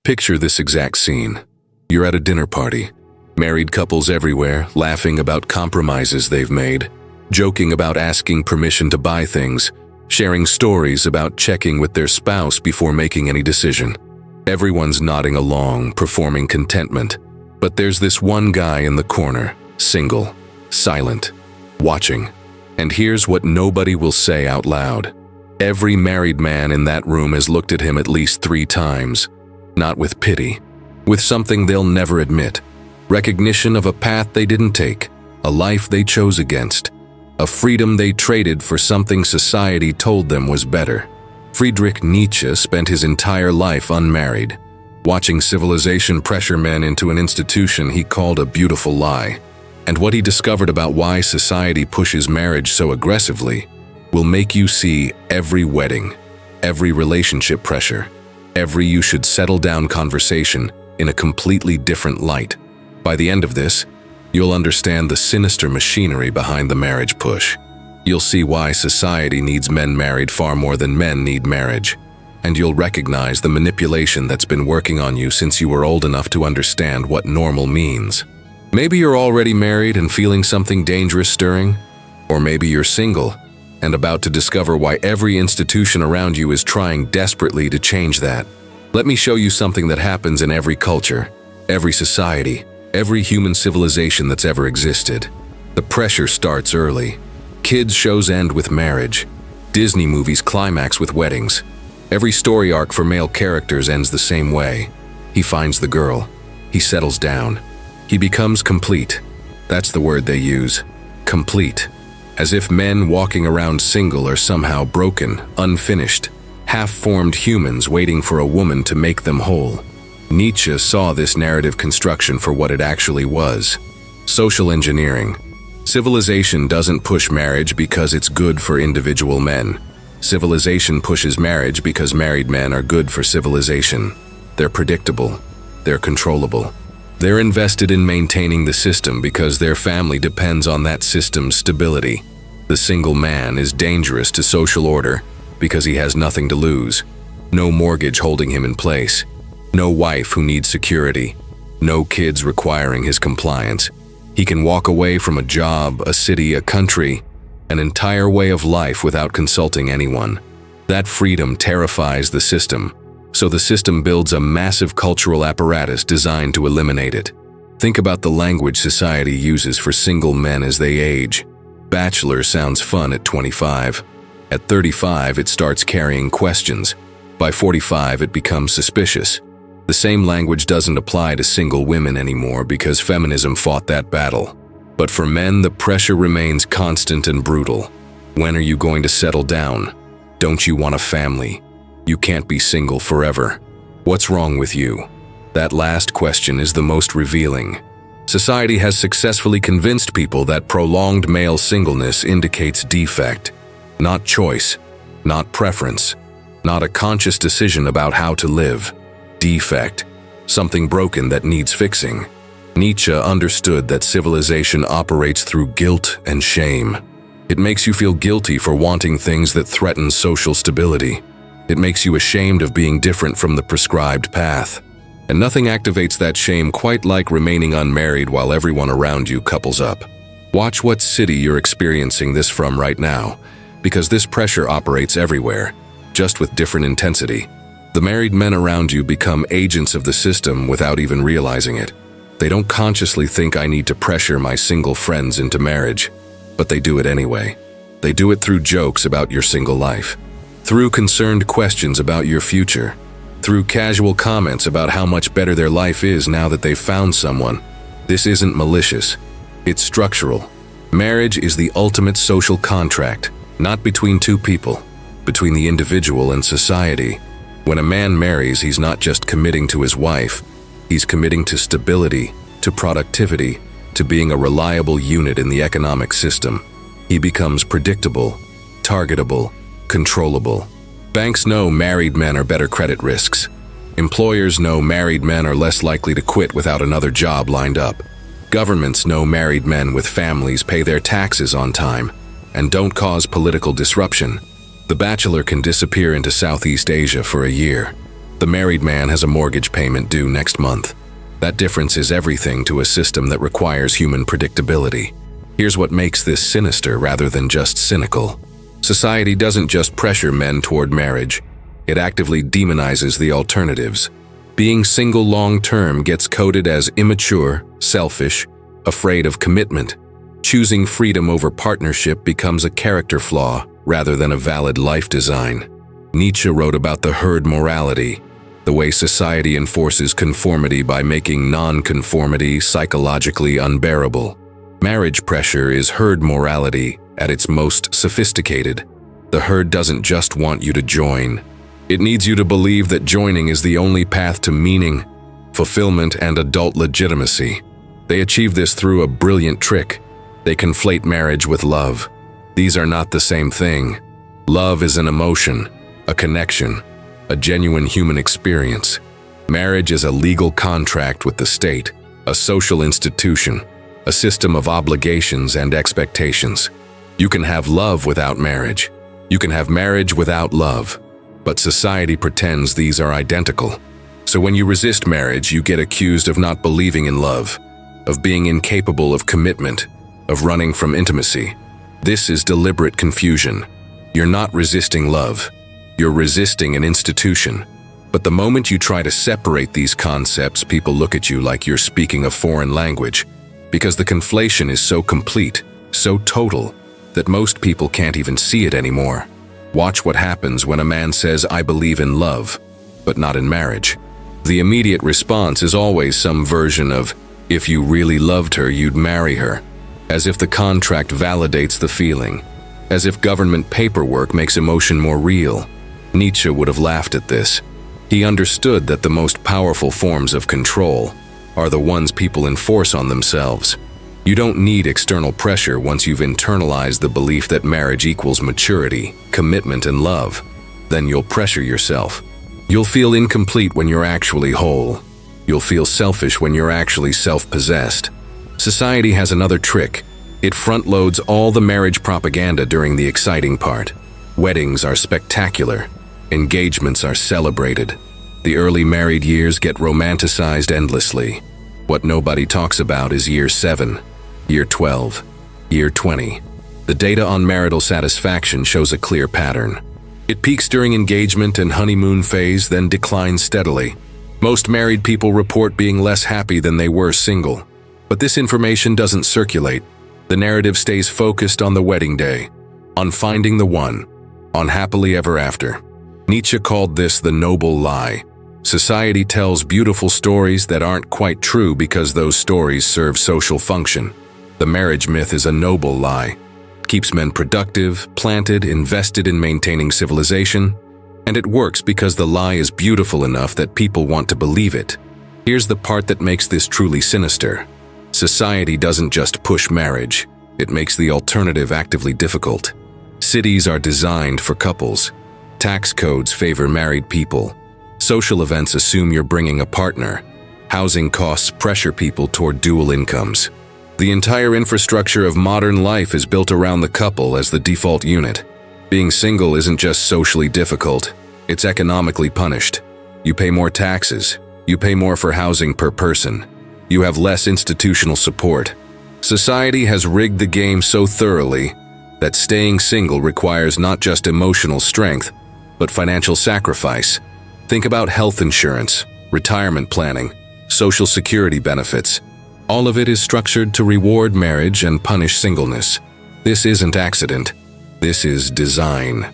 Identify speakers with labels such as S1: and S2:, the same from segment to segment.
S1: Picture this exact scene. You're at a dinner party. Married couples everywhere, laughing about compromises they've made, joking about asking permission to buy things, sharing stories about checking with their spouse before making any decision. Everyone's nodding along, performing contentment. But there's this one guy in the corner, single, silent, watching. And here's what nobody will say out loud. Every married man in that room has looked at him at least 3 times, not with pity, with something they'll never admit. Recognition of a path they didn't take, a life they chose against, a freedom they traded for something society told them was better. Friedrich Nietzsche spent his entire life unmarried, watching civilization pressure men into an institution he called a beautiful lie. And what he discovered about why society pushes marriage so aggressively will make you see every wedding, every relationship pressure, every you should settle down conversation in a completely different light. By the end of this, you'll understand the sinister machinery behind the marriage push. You'll see why society needs men married far more than men need marriage. And you'll recognize the manipulation that's been working on you since you were old enough to understand what normal means. Maybe you're already married and feeling something dangerous stirring, or maybe you're single and about to discover why every institution around you is trying desperately to change that. Let me show you something that happens in every culture, every society, every human civilization that's ever existed. The pressure starts early. Kids' shows end with marriage. Disney movies climax with weddings. Every story arc for male characters ends the same way. He finds the girl. He settles down. He becomes complete. That's the word they use. Complete. As if men walking around single are somehow broken, unfinished, half-formed humans waiting for a woman to make them whole. Nietzsche saw this narrative construction for what it actually was. Social engineering. Civilization doesn't push marriage because it's good for individual men. Civilization pushes marriage because married men are good for civilization. They're predictable. They're controllable. They're invested in maintaining the system because their family depends on that system's stability. The single man is dangerous to social order because he has nothing to lose. No mortgage holding him in place. No wife who needs security. No kids requiring his compliance. He can walk away from a job, a city, a country, an entire way of life without consulting anyone. That freedom terrifies the system, so the system builds a massive cultural apparatus designed to eliminate it. Think about the language society uses for single men as they age. Bachelor sounds fun at 25. At 35, it starts carrying questions. By 45, it becomes suspicious. The same language doesn't apply to single women anymore because feminism fought that battle. But for men, the pressure remains constant and brutal. When are you going to settle down? Don't you want a family? You can't be single forever. What's wrong with you? That last question is the most revealing. Society has successfully convinced people that prolonged male singleness indicates defect, not choice, not preference, not a conscious decision about how to live. Defect, something broken that needs fixing. Nietzsche understood that civilization operates through guilt and shame. It makes you feel guilty for wanting things that threaten social stability. It makes you ashamed of being different from the prescribed path. And nothing activates that shame quite like remaining unmarried while everyone around you couples up. Watch what city you're experiencing this from right now, because this pressure operates everywhere, just with different intensity. The married men around you become agents of the system without even realizing it. They don't consciously think I need to pressure my single friends into marriage, but they do it anyway. They do it through jokes about your single life, through concerned questions about your future, through casual comments about how much better their life is now that they've found someone. This isn't malicious. It's structural. Marriage is the ultimate social contract, not between two people, between the individual and society. When a man marries, he's not just committing to his wife. He's committing to stability, to productivity, to being a reliable unit in the economic system. He becomes predictable, targetable, controllable. Banks know married men are better credit risks. Employers know married men are less likely to quit without another job lined up. Governments know married men with families pay their taxes on time and don't cause political disruption. The bachelor can disappear into Southeast Asia for a year. The married man has a mortgage payment due next month. That difference is everything to a system that requires human predictability. Here's what makes this sinister rather than just cynical. Society doesn't just pressure men toward marriage, it actively demonizes the alternatives. Being single long-term gets coded as immature, selfish, afraid of commitment. Choosing freedom over partnership becomes a character flaw rather than a valid life design. Nietzsche wrote about the herd morality, the way society enforces conformity by making non-conformity psychologically unbearable. Marriage pressure is herd morality at its most sophisticated. The herd doesn't just want you to join. It needs you to believe that joining is the only path to meaning, fulfillment, and adult legitimacy. They achieve this through a brilliant trick. They conflate marriage with love. These are not the same thing. Love is an emotion, a connection, a genuine human experience. Marriage is a legal contract with the state, a social institution, a system of obligations and expectations. You can have love without marriage. You can have marriage without love. But society pretends these are identical. So when you resist marriage, you get accused of not believing in love, of being incapable of commitment, of running from intimacy. This is deliberate confusion. You're not resisting love. You're resisting an institution. But the moment you try to separate these concepts, people look at you like you're speaking a foreign language, because the conflation is so complete, so total, that most people can't even see it anymore. Watch what happens when a man says, "I believe in love," but not in marriage. The immediate response is always some version of, "If you really loved her, you'd marry her," as if the contract validates the feeling, as if government paperwork makes emotion more real. Nietzsche would have laughed at this. He understood that the most powerful forms of control are the ones people enforce on themselves. You don't need external pressure once you've internalized the belief that marriage equals maturity, commitment, and love. Then you'll pressure yourself. You'll feel incomplete when you're actually whole. You'll feel selfish when you're actually self-possessed. Society has another trick. It front-loads all the marriage propaganda during the exciting part. Weddings are spectacular. Engagements are celebrated. The early married years get romanticized endlessly. What nobody talks about is year 7, year 12, year 20. The data on marital satisfaction shows a clear pattern. It peaks during engagement and honeymoon phase, then declines steadily. Most married people report being less happy than they were single. But this information doesn't circulate. The narrative stays focused on the wedding day, on finding the one, on happily ever after. Nietzsche called this the noble lie. Society tells beautiful stories that aren't quite true because those stories serve social function. The marriage myth is a noble lie. It keeps men productive, planted, invested in maintaining civilization, and it works because the lie is beautiful enough that people want to believe it. Here's the part that makes this truly sinister. Society doesn't just push marriage, it makes the alternative actively difficult. Cities are designed for couples. Tax codes favor married people. Social events assume you're bringing a partner. Housing costs pressure people toward dual incomes. The entire infrastructure of modern life is built around the couple as the default unit. Being single isn't just socially difficult, it's economically punished. You pay more taxes. You pay more for housing per person. You have less institutional support. Society has rigged the game so thoroughly that staying single requires not just emotional strength, but financial sacrifice. Think about health insurance, retirement planning, social security benefits. All of it is structured to reward marriage and punish singleness. This isn't accident. This is design.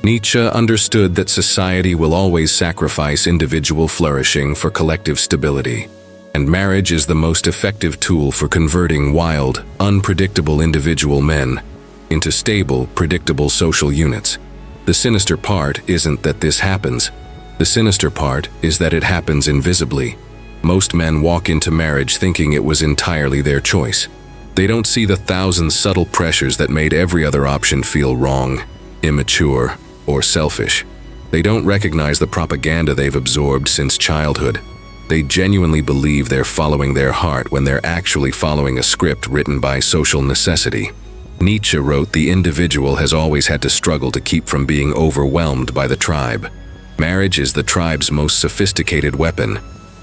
S1: Nietzsche understood that society will always sacrifice individual flourishing for collective stability, and marriage is the most effective tool for converting wild, unpredictable individual men into stable, predictable social units. The sinister part isn't that this happens. The sinister part is that it happens invisibly. Most men walk into marriage thinking it was entirely their choice. They don't see the thousand subtle pressures that made every other option feel wrong, immature, or selfish. They don't recognize the propaganda they've absorbed since childhood. They genuinely believe they're following their heart when they're actually following a script written by social necessity. Nietzsche wrote, "The individual has always had to struggle to keep from being overwhelmed by the tribe." Marriage is the tribe's most sophisticated weapon.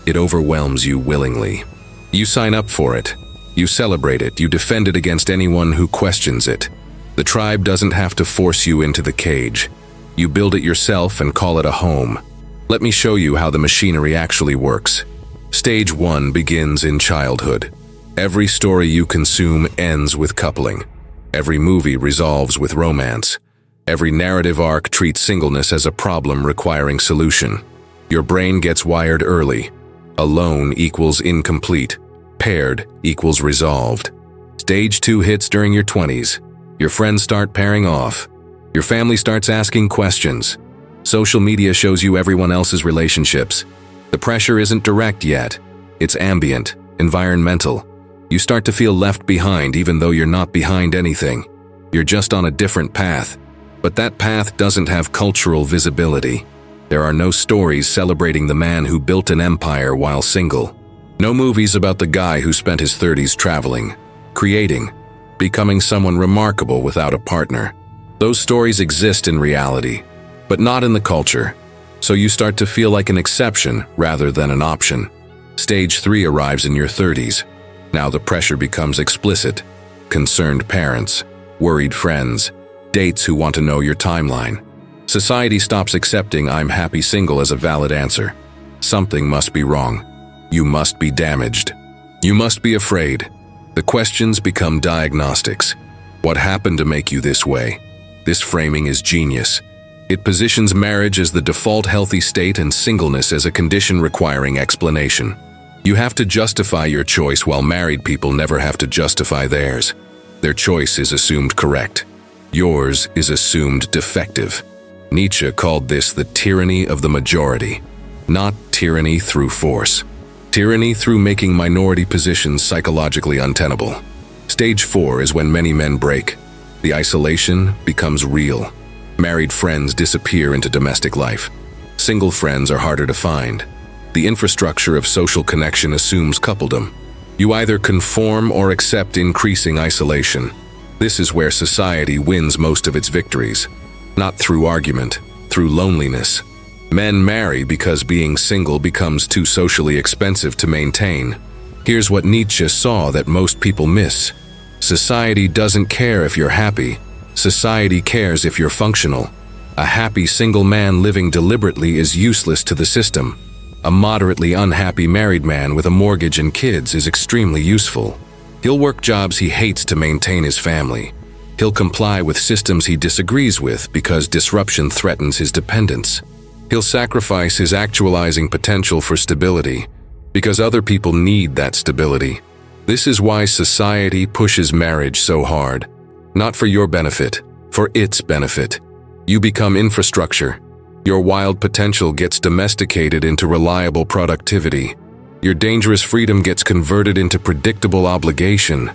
S1: It overwhelms you willingly. You sign up for it. You celebrate it. You defend it against anyone who questions it. The tribe doesn't have to force you into the cage. You build it yourself and call it a home. Let me show you how the machinery actually works. Stage 1 begins in childhood. Every story you consume ends with coupling. Every movie resolves with romance. Every narrative arc treats singleness as a problem requiring solution. Your brain gets wired early. Alone equals incomplete. Paired equals resolved. Stage 2 hits during your 20s. Your friends start pairing off. Your family starts asking questions. Social media shows you everyone else's relationships. The pressure isn't direct yet. It's ambient, environmental. You start to feel left behind even though you're not behind anything. You're just on a different path. But that path doesn't have cultural visibility. There are no stories celebrating the man who built an empire while single. No movies about the guy who spent his 30s traveling, creating, becoming someone remarkable without a partner. Those stories exist in reality, but not in the culture. So you start to feel like an exception rather than an option. Stage 3 arrives in your 30s. Now the pressure becomes explicit. Concerned parents, worried friends, dates who want to know your timeline. Society stops accepting "I'm happy single" as a valid answer. Something must be wrong. You must be damaged. You must be afraid. The questions become diagnostics. What happened to make you this way? This framing is genius. It positions marriage as the default healthy state and singleness as a condition requiring explanation. You have to justify your choice while married people never have to justify theirs. Their choice is assumed correct. Yours is assumed defective. Nietzsche called this the tyranny of the majority, not tyranny through force. Tyranny through making minority positions psychologically untenable. Stage 4 is when many men break. The isolation becomes real. Married friends disappear into domestic life. Single friends are harder to find. The infrastructure of social connection assumes coupledom. You either conform or accept increasing isolation. This is where society wins most of its victories. Not through argument, through loneliness. Men marry because being single becomes too socially expensive to maintain. Here's what Nietzsche saw that most people miss. Society doesn't care if you're happy. Society cares if you're functional. A happy single man living deliberately is useless to the system. A moderately unhappy married man with a mortgage and kids is extremely useful. He'll work jobs he hates to maintain his family. He'll comply with systems he disagrees with because disruption threatens his dependence. He'll sacrifice his actualizing potential for stability because other people need that stability. This is why society pushes marriage so hard. Not for your benefit, for its benefit. You become infrastructure. Your wild potential gets domesticated into reliable productivity. Your dangerous freedom gets converted into predictable obligation.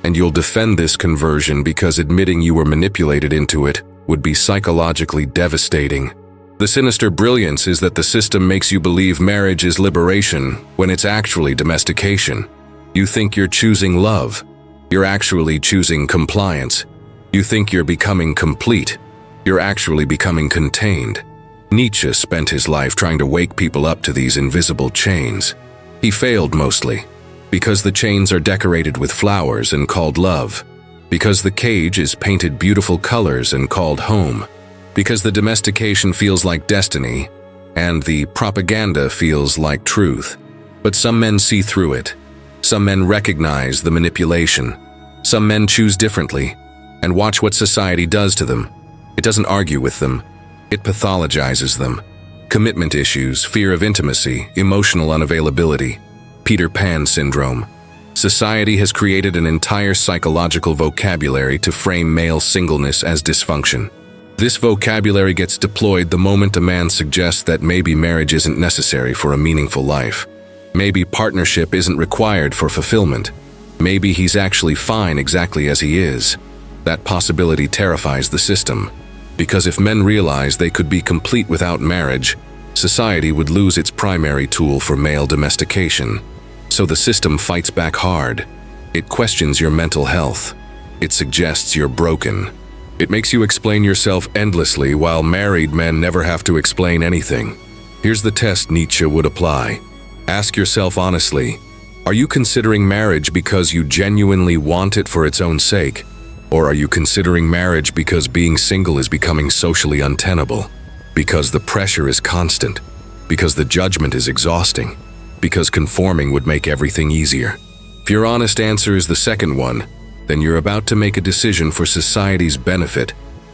S1: And you'll defend this conversion because admitting you were manipulated into it would be psychologically devastating. The sinister brilliance is that the system makes you believe marriage is liberation when it's actually domestication. You think you're choosing love. You're actually choosing compliance. You think you're becoming complete. You're actually becoming contained. Nietzsche spent his life trying to wake people up to these invisible chains. He failed mostly, because the chains are decorated with flowers and called love, because the cage is painted beautiful colors and called home, because the domestication feels like destiny, and the propaganda feels like truth. But some men see through it. Some men recognize the manipulation. Some men choose differently, and watch what society does to them. It doesn't argue with them. It pathologizes them. Commitment issues, fear of intimacy, emotional unavailability, Peter Pan syndrome. Society has created an entire psychological vocabulary to frame male singleness as dysfunction. This vocabulary gets deployed the moment a man suggests that maybe marriage isn't necessary for a meaningful life. Maybe partnership isn't required for fulfillment. Maybe he's actually fine exactly as he is. That possibility terrifies the system. Because if men realize they could be complete without marriage, society would lose its primary tool for male domestication. So the system fights back hard. It questions your mental health. It suggests you're broken. It makes you explain yourself endlessly, while married men never have to explain anything. Here's the test Nietzsche would apply. Ask yourself honestly, are you considering marriage because you genuinely want it for its own sake? Or are you considering marriage because being single is becoming socially untenable? Because the pressure is constant? Because the judgment is exhausting? Because conforming would make everything easier? If your honest answer is the second one, then you're about to make a decision for society's benefit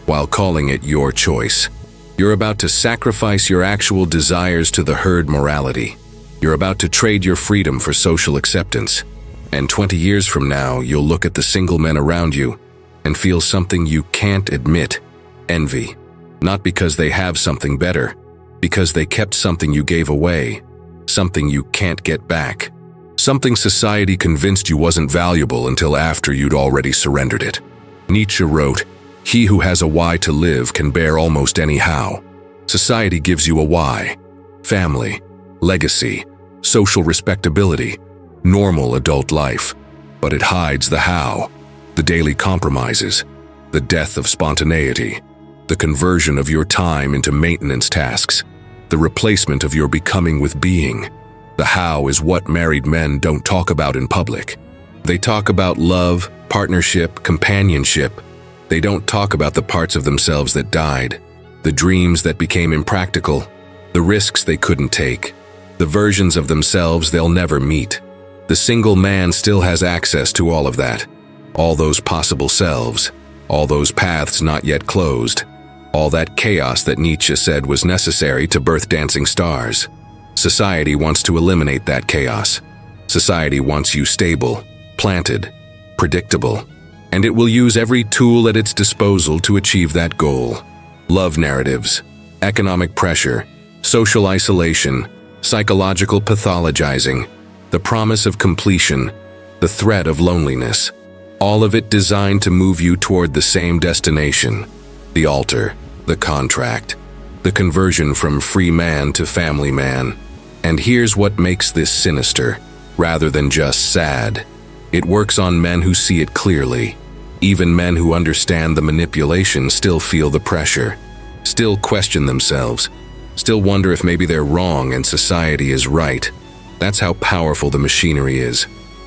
S1: while calling it your choice. You're about to sacrifice your actual desires to the herd morality. You're about to trade your freedom for social acceptance. And 20 years from now, you'll look at the single men around you and feel something you can't admit: envy. Not because they have something better, because they kept something you gave away, something you can't get back. Something society convinced you wasn't valuable until after you'd already surrendered it. Nietzsche wrote, "He who has a why to live can bear almost any how." Society gives you a why: family, legacy, social respectability, normal adult life. But it hides the how: the daily compromises, the death of spontaneity, the conversion of your time into maintenance tasks, the replacement of your becoming with being. The how is what married men don't talk about in public. They talk about love, partnership, companionship. They don't talk about the parts of themselves that died, the dreams that became impractical, the risks they couldn't take, the versions of themselves they'll never meet. The single man still has access to all of that, all those possible selves, all those paths not yet closed, all that chaos that Nietzsche said was necessary to birth dancing stars. Society wants to eliminate that chaos. Society wants you stable, planted, predictable, and it will use every tool at its disposal to achieve that goal. Love narratives, economic pressure, social isolation, psychological pathologizing, the promise of completion, the threat of loneliness. All of it designed to move you toward the same destination: the altar, the contract, the conversion from free man to family man. And here's what makes this sinister, rather than just sad. It works on men who see it clearly. Even men who understand the manipulation still feel the pressure, still question themselves, still wonder if maybe they're wrong and society is right. That's how powerful the machinery is.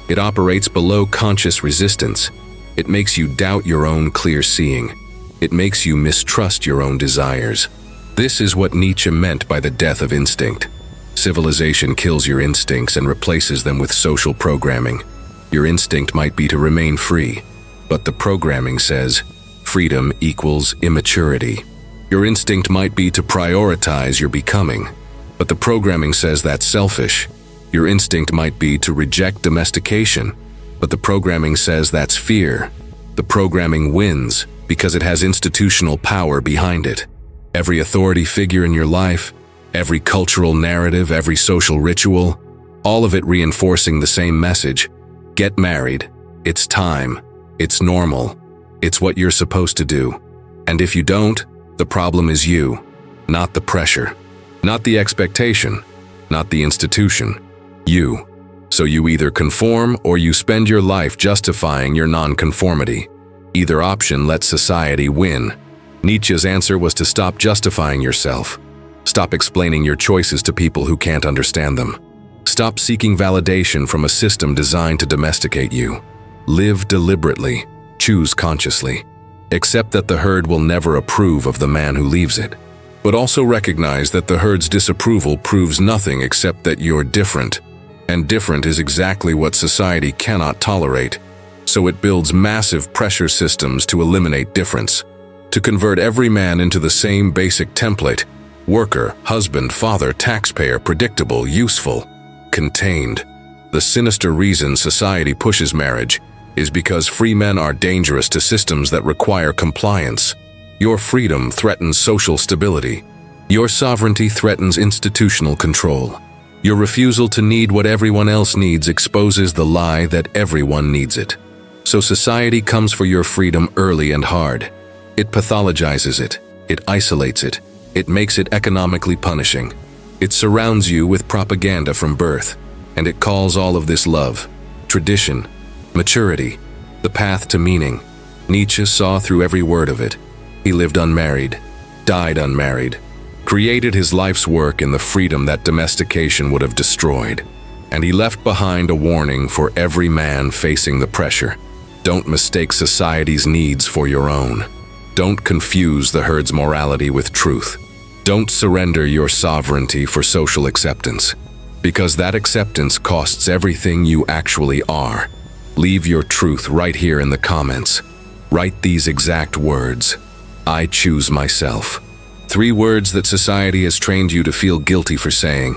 S1: It operates below conscious resistance. It makes you doubt your own clear seeing. It makes you mistrust your own desires. This is what Nietzsche meant by the death of instinct. Civilization kills your instincts and replaces them with social programming. Your instinct might be to remain free, but the programming says freedom equals immaturity. Your instinct might be to prioritize your becoming, but the programming says that's selfish. Your instinct might be to reject domestication, but the programming says that's fear. The programming wins because it has institutional power behind it. Every authority figure in your life, every cultural narrative, every social ritual, all of it reinforcing the same message: get married, it's time, it's normal, it's what you're supposed to do. And if you don't, the problem is you, not the pressure, not the expectation, not the institution, you. So you either conform or you spend your life justifying your nonconformity. Either option lets society win. Nietzsche's answer was to stop justifying yourself. Stop explaining your choices to people who can't understand them. Stop seeking validation from a system designed to domesticate you. Live deliberately. Choose consciously. Accept that the herd will never approve of the man who leaves it. But also recognize that the herd's disapproval proves nothing except that you're different. And different is exactly what society cannot tolerate. So it builds massive pressure systems to eliminate difference, to convert every man into the same basic template: worker, husband, father, taxpayer, predictable, useful, contained. The sinister reason society pushes marriage is because free men are dangerous to systems that require compliance. Your freedom threatens social stability. Your sovereignty threatens institutional control. Your refusal to need what everyone else needs exposes the lie that everyone needs it. So society comes for your freedom early and hard. It pathologizes it. It isolates it. It makes it economically punishing. It surrounds you with propaganda from birth, and it calls all of this love, tradition, maturity, the path to meaning. Nietzsche saw through every word of it. He lived unmarried, died unmarried, created his life's work in the freedom that domestication would have destroyed. And he left behind a warning for every man facing the pressure. Don't mistake society's needs for your own. Don't confuse the herd's morality with truth. Don't surrender your sovereignty for social acceptance, because that acceptance costs everything you actually are. Leave your truth right here in the comments. Write these exact words. I choose myself. 3 words that society has trained you to feel guilty for saying.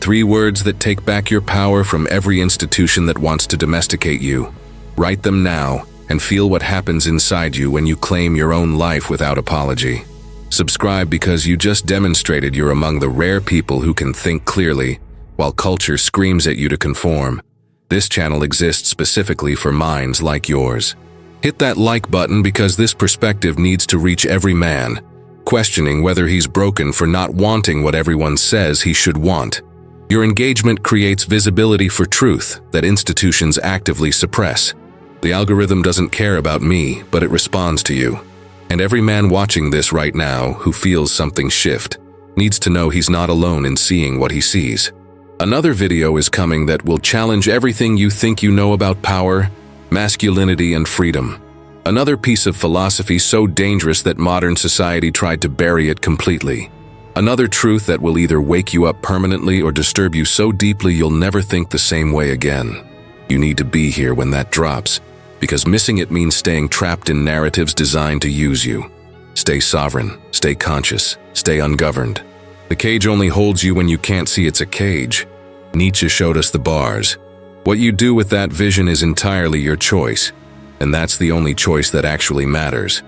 S1: 3 words that take back your power from every institution that wants to domesticate you. Write them now and feel what happens inside you when you claim your own life without apology. Subscribe because you just demonstrated you're among the rare people who can think clearly while culture screams at you to conform. This channel exists specifically for minds like yours. Hit that like button because this perspective needs to reach every man, questioning whether he's broken for not wanting what everyone says he should want. Your engagement creates visibility for truth that institutions actively suppress. The algorithm doesn't care about me, but it responds to you. And every man watching this right now who feels something shift needs to know he's not alone in seeing what he sees. Another video is coming that will challenge everything you think you know about power, masculinity, and freedom. Another piece of philosophy so dangerous that modern society tried to bury it completely. Another truth that will either wake you up permanently or disturb you so deeply you'll never think the same way again. You need to be here when that drops, because missing it means staying trapped in narratives designed to use you. Stay sovereign, stay conscious, stay ungoverned. The cage only holds you when you can't see it's a cage. Nietzsche showed us the bars. What you do with that vision is entirely your choice, and that's the only choice that actually matters.